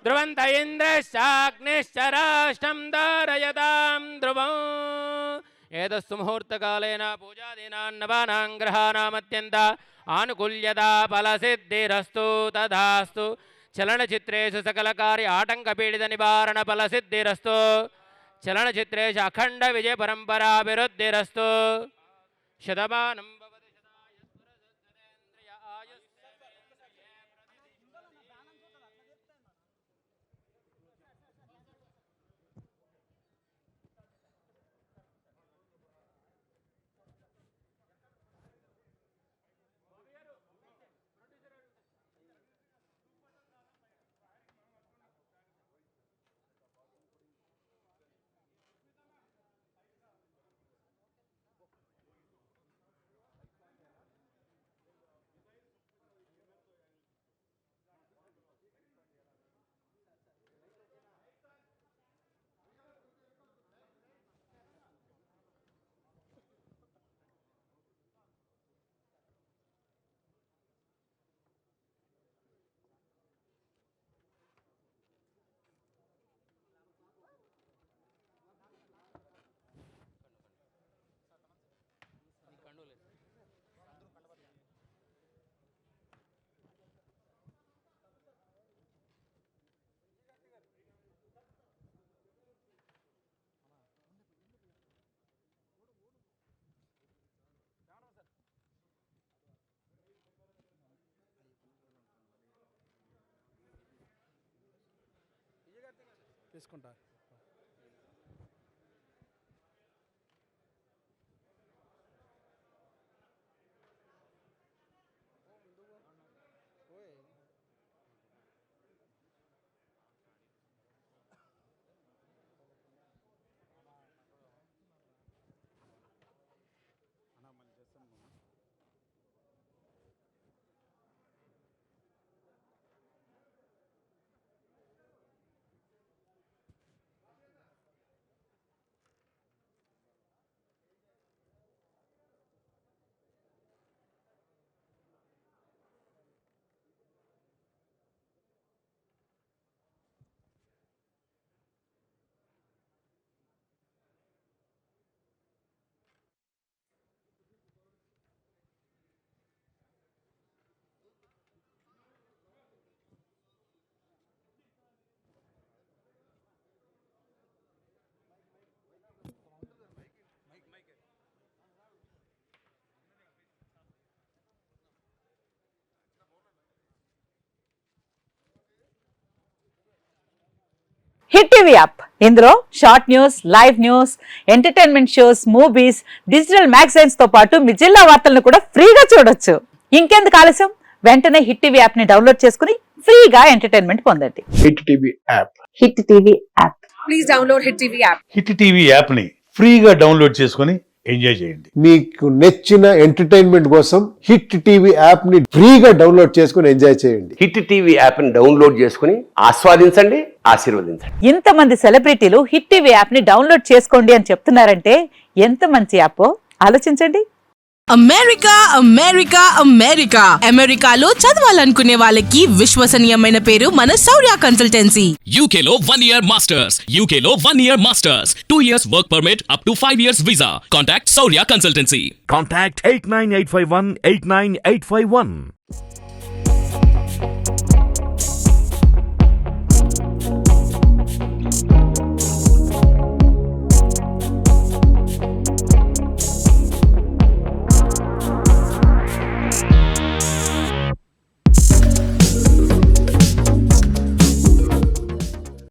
ध्रुवन्त इन्द्रश्चाग्निश्च राष्ट्रं धारयतां ध्रुवम् एतस्तु मुहूर्तकालेन पूजादीनां नवानां ग्रहाणामत्यन्त आनुकूल्यता फलसिद्धिरस्तु तथास्तु चलनचित्रेषु सकलकार्य आटङ्कपीडितनिवारण फलसिद्धिरस्तु चलनचित्रेषु अखण्ड विजय परम्पराभिवृद्धिरस्तु शतमानं తీసుకుంటా. హిట్ టీవీ యాప్ ఇందులో short news, live news, entertainment shows, movies, digital magazines తో పాటు మీ జిల్లా వార్తలను కూడా ఫ్రీగా చూడొచ్చు. ఇంకెందుకు ఆలస్యం, వెంటనే హిట్ టీవీ యాప్ ని డౌన్లోడ్ చేసుకుని ఫ్రీగా ఎంటర్టైన్మెంట్ పొందండి. Hit TV app. Hit TV app. Please download hit TV app. Hit TV app ని ఫ్రీగా డౌన్లోడ్ చేసుకుని ఎంజాయ్ చేయండి. మీకు నచ్చిన ఎంటర్టైన్మెంట్ కోసం హిట్ టీవీ యాప్ ని ఫ్రీగా డౌన్లోడ్ చేసుకుని ఎంజాయ్ చేయండి. హిట్ టీవీ యాప్ ని డౌన్లోడ్ చేసుకుని ఆస్వాదించండి, ఆశీర్వదించండి. ఇంతమంది సెలబ్రిటీలు హిట్ టీవీ యాప్ ని డౌన్లోడ్ చేసుకోండి అని చెప్తున్నారంటే ఎంత మంచి యాప్ ఆలోచించండి. అమెరికా అమెరికా అమెరికా అమెరికాలో చదవాలనుకునే వాళ్ళకి విశ్వసనీయమైన పేరు మన శౌర్య కన్సల్టెన్సీ. UK లో 1 year masters. UK లో 1 year masters. 2 years work permit up to 5 years visa. Contact Saurya Consultancy. Contact 89851 89851.